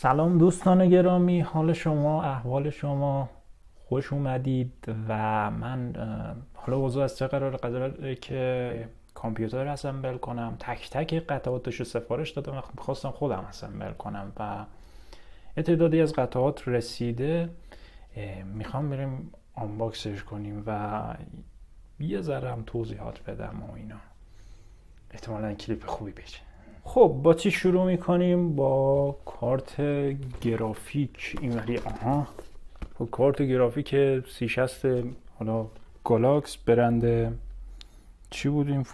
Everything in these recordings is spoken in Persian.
سلام دوستان گرامی، حال شما، احوال شما، خوش اومدید. و من حالا موضوع از چه قراره که کامپیوتر اسمبل کنم، تک تک قطعاتش رو سفارش دادم و میخواستم خودم اسمبل کنم و یه تعدادی از قطعات رسیده، میخوام بریم آنباکسش کنیم و یه ذره هم توضیحات بدم و اینا. احتمالاً کلیپ خوبی بشه. خب با چی شروع میکنیم؟ با کارت گرافیک. اینوری با کارت گرافیک 3060 حالا گالاکس، برند چی بود این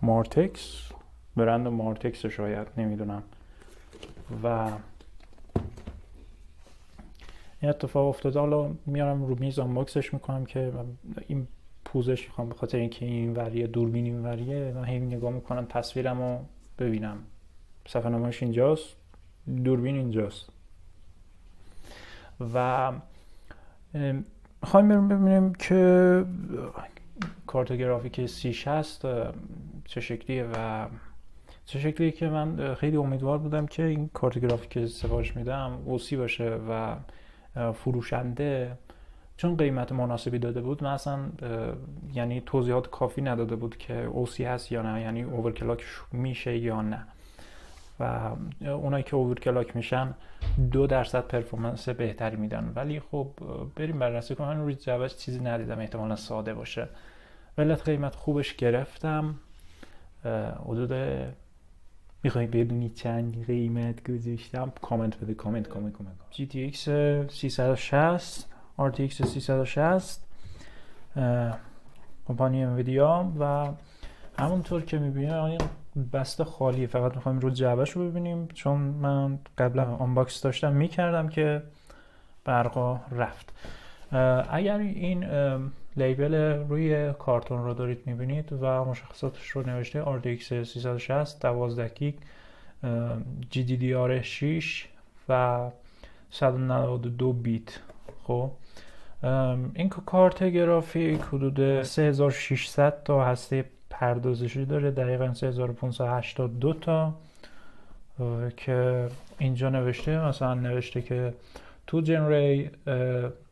مارتکس، برند مارتکس شاید، نمیدونم. و این اتفاق افتاده، حالا میارم رو میز آنباکسش میکنم که این پوزش میخوام، به خاطر اینکه این وریه دوربین این وریه، من هی نگاه میکنم تصویرم رو ببینم. صفحه نمایش اینجاست، دوربین اینجاست و میخوایم ببینیم که کارت گرافیک 3060 چه شکلیه و چه شکلیه که من خیلی امیدوار بودم که این کارت گرافیک سفارش میدم اوسی باشه و فروشنده چون قیمت مناسبی داده بود، من اصلا یعنی توضیحات کافی نداده بود که اوسی هست یا نه، یعنی اوورکلاک میشه یا نه. و اونایی که اوورکلاک میشن 2% پرفورمنس بهتری میدن، ولی خب بریم بررسی کنیم. من روی جوابش چیزی ندیدم، احتمالا ساده باشه. ولی قیمت خوبش گرفتم، حدود میخوایی بدونی چند قیمت گذاشتم؟ کامنت بده، کامنت. GTX 360 RTX 360 کمپانی انویدیا و همونطور که میبینید این بسته خالیه. فقط میخوایم رو جعبهش رو ببینیم، چون من قبلا آنباکس داشتم میکردم که برقا رفت. اگر این لیبل روی کارتون رو دارید میبینید و مشخصاتش رو نوشته RTX 360 12 گیگ GDDR6 و 192 بیت. خب این کارت گرافیک حدود 3600 تا هسته پردازشی داره، دقیقا 3582 تا که اینجا نوشته. مثلا نوشته که تو جنری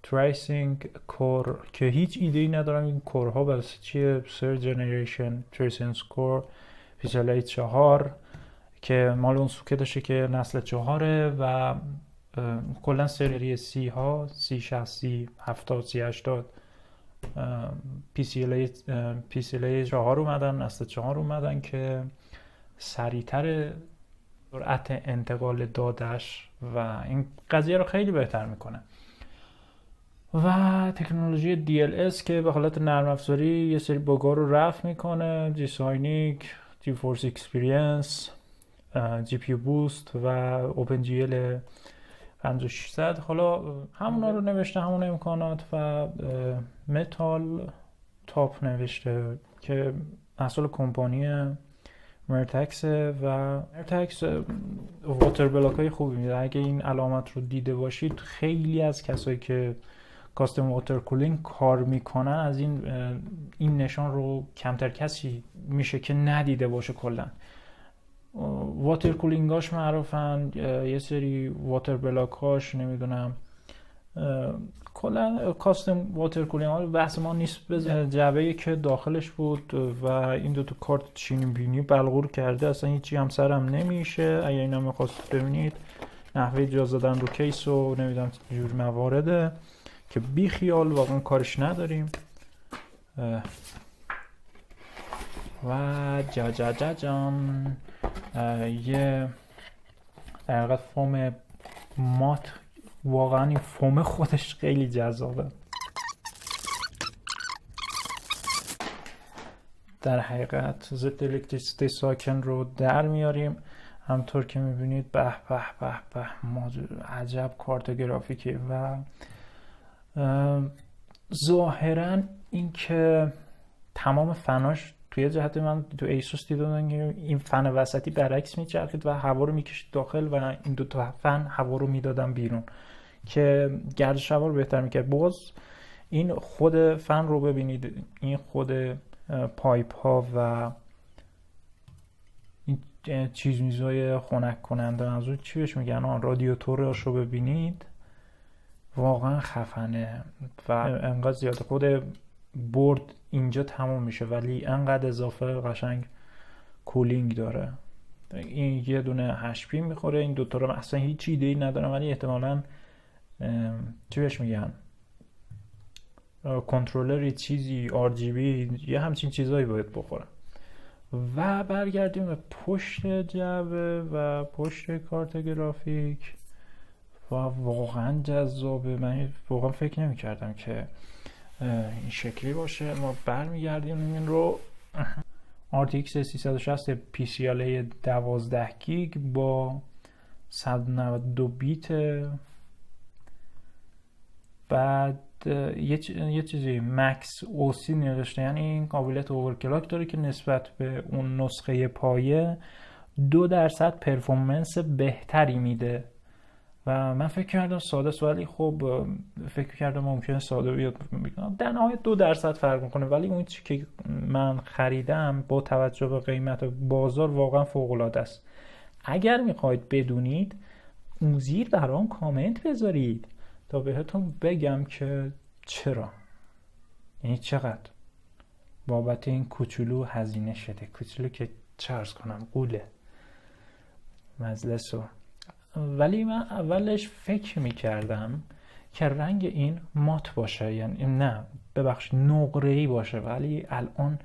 تریسینگ کور، که هیچ ایده ای ندارم این کورها واسه چیه. سر جنریشن تریسینگ کور PCIe 4 که مال اون سوکتشه که نسل 4 و کلا سری سی ها 3060 3070 3080 PCIe 4 اومدن، نسل 4 اومدن که سریعتر سرعت انتقال دادش و این قضیه رو خیلی بهتر میکنه. و تکنولوژی DLS که به حالت نرم افزاری یه سری بگا رو رفع میکنه، G-Syncing، GeForce Experience، GPU Boost و OpenGL 5600. حالا همونا رو نوشته، همون امکانات. و متال تاپ نوشته که محصول کمپانی مرتکس و مرتکس واتر بلاک های خوبی میده. اگه این علامت رو دیده باشید، خیلی از کسایی که کاستم واتر کولینگ کار میکنن از این نشان رو کمتر کسی میشه که ندیده باشه. کلا واتر کولینگاش معروفن، یه سری واتر بلاکاش نمیدونم. کلا کاستم واتر کولینگ ها بحث ما نیست. به جعبه‌ای که داخلش بود و این دوتا کارت چینی بینی بلغور کرده، اصلا هیچی هم سرم نمیشه. اگه اینا میخواستید ببینید نحوه جا زدن رو کیس و نمیدونم جور موارده که بی خیال واقعا کارش نداریم. و جان یه در حقیقت فوم مات، واقعا این فوم خودش خیلی جذابه. در حقیقت ضد الکتریسیته ساکن رو در میاریم. همطور که میبینید به به به به، عجب کارت گرافیکی. و ظاهرا این که تمام فناش توی جهت من تو ایسوس دیدم که این فن وسطی برعکس میچرخید و هوا رو میکشید داخل و این دو تا فن هوا رو میدادن بیرون که گردش هوا رو بهتر میکرد. باز این خود فن رو ببینید، این خود پایپ ها و این میزای خنک کننده، منظور چی بهش میگن، رادیاتورش رو ببینید واقعا خفنه و انقدر زیاد خود برد اینجا تموم میشه ولی انقدر اضافه قشنگ کولینگ داره. این یه دونه HP میخوره، این دوتا رو اصلا هیچ ایده ای ندارم ولی احتمالاً چی بهش میگن کنترلری چیزی RGB یه همچین چیزایی باید بخوره. و برگردیم به پشت جعبه و پشت کارت گرافیک و واقعا جذابه. من واقعا فکر نمی کردم که این شکلی باشه. ما برمیگردیم این رو RTX 360 PCIe 12 گیگ با 192 بیت. بعد یه چیزی مکس اوسی نوشته، یعنی این قابلیت اوورکلاک داره که نسبت به اون نسخه پایه 2% پرفورمنس بهتری میده و من فکر کردم ساده است ولی خب فکر کردم ممکنه ساده بیاد، در نهایت 2% فرق میکنه ولی اون چیزی که من خریدم با توجه به قیمت بازار واقعا فوق العاده است. اگر میخواید بدونید اون زیر برام کامنت بذارید تا بهتون بگم که چرا، یعنی چقدر بابت این کوچولو هزینه شده. کوچولو که چه عرض کنم قوله مجلسو. ولی من اولش فکر میکردم که رنگ این مات باشه، یعنی نه ببخش نقره‌ای باشه، ولی الان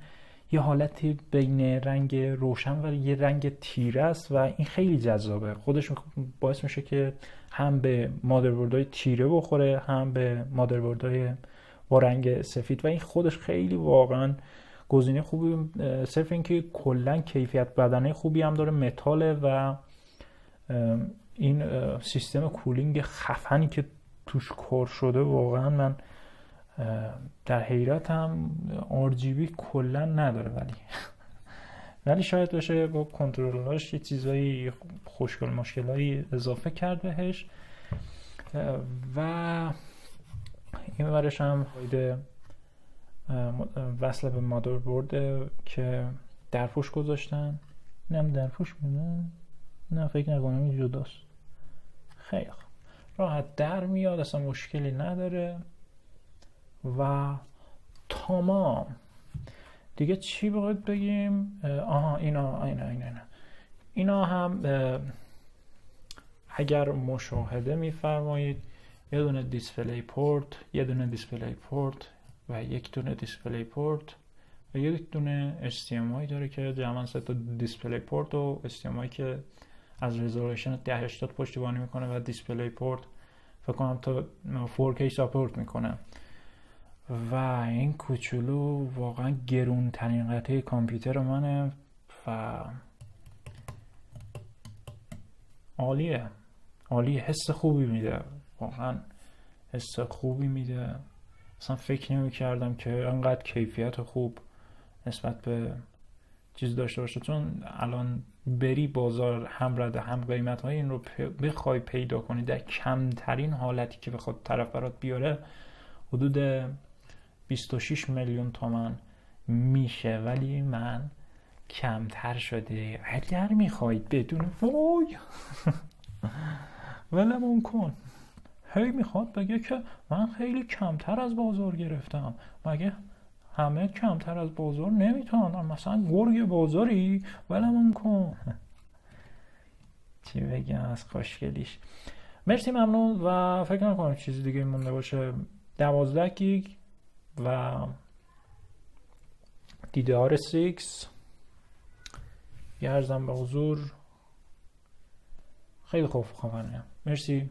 یه حالتی بین رنگ روشن و یه رنگ تیره است و این خیلی جذابه. خودش باعث میشه که هم به مادربردهای تیره بخوره هم به مادربردهای با رنگ سفید و این خودش خیلی واقعا گزینه خوبی. صرف اینکه کلا کیفیت بدنه خوبی هم داره، متاله و این سیستم کولینگ خفنی که توش کار شده واقعا من در حیرتم. RGB کلا نداره ولی شاید بشه با کنترلراش یه چیزایی خوشگل مشکلایی اضافه کرد بهش. و این ورش هم فایده وصل به مادربرد که درپوش گذاشتن. اینم درپوش میده؟ نه فکر نکنم، این جداست. خیلی خوب، راحت در میاد، اصلا مشکلی نداره و تمام. دیگه چی باید بگیم؟ اینا هم اگر مشاهده میفرمایید یه دونه دیسپلی پورت، یه دونه دیسپلی پورت و یک دونه دیسپلی پورت و یک دونه HDMI داره که جمعاً 3 تا دیسپلی پورت و HDMI که از رزولوشن 1080 پشتیبانی میکنه و دیسپلی پورت فکر کنم تا 4K ساپورت میکنه. و این کوچولو واقعا گرون ترین قطعه کامپیوتر منه و عالیه، حس خوبی میده، واقعا حس خوبی میده. اصلا فکر نمی کردم که انقدر کیفیت خوب نسبت به چیز داشته باشه، چون الان بری بازار هم رده هم قیمت های این رو بخوای پیدا کنی در کمترین حالتی که بخواد طرف برات بیاره حدود 26 میلیون تومان میشه، ولی من کمتر شده. اگر میخواید بدون وای ولمون کن، هی میخواد بگه که من خیلی کمتر از بازار گرفتم، مگه همه کمتر از بازار نمیتونن؟ مثلا گرگ بازاری؟ ولمون کن. چی بگم از خوشگلیش. مرسی، ممنون و فکر نکنم چیزی دیگه مونده باشه. 12 گیگ و DDR6 یه ارزم به حضور خیلی خوب خواهنه. مرسی.